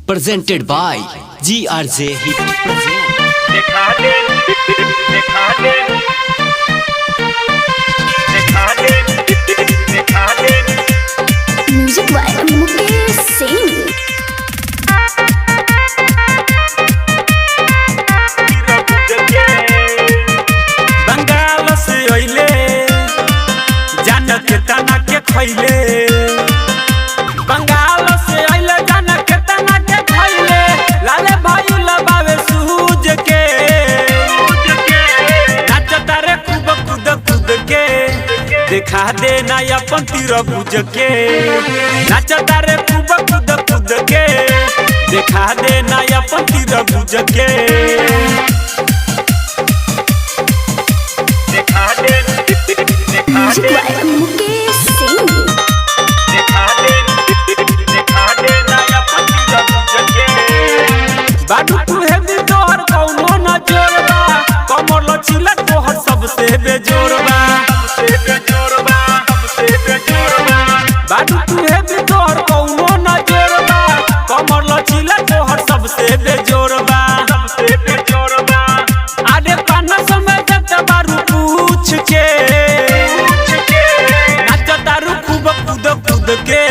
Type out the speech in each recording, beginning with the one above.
presented by GRJ Hit Present. Music by Mukesh Singh. Bengal से अइले जान के तना के खइले बंगाल से अइले जान के तना के खइले लाले भाई लबावे सूज के नाचता रे खूब कूद कूद के दिखा दे ना अपन तीर बुझ के नाचता रे खूब कूद कूद के दिखा दे ना अपन तीर बुझ के Music by Mukesh Singh. बाडू तू है भी तोहर कौनो न जोड़बा कमर लचीला तोहर सबसे बेजोड़बा बाडू तू है भी तोहर कौनो न जोड़बा कमर लचीला तोहर सबसे बेजोड़बा आडे पाना समय जत बारू पूछ के नाचतारू खूब कूद कूद के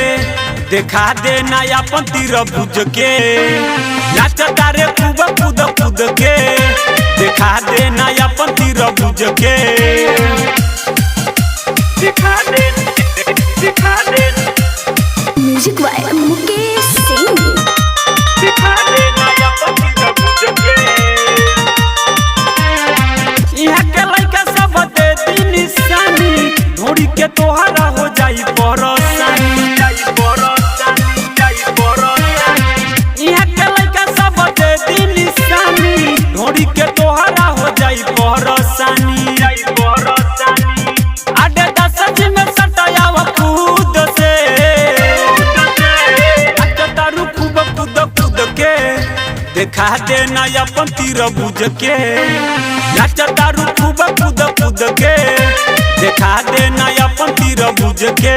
देखा दे ना अपन तीर बुझ के नाचता रे खूब कूद कूद के देखा दे ना अपन तीर बुझ के दिखा दे Music by Mukesh Singh. दिखा दे ना अपन तीर बुझ के इहा के लइका सब दे दी निशानी ढोड़ी के तोहरा हो जाई परसानी इहा के लइका सब दे दी निशानी ढोड़ी के तोहरा हो जाई परसानी आडे 10 में सटायाव कूद से नाचतारू खूब कूद कूद के देखा दे ना अपन तीर बुझ के नाचतारू खूब कूद कूद के देखा दे ना अपन तीर बुझ के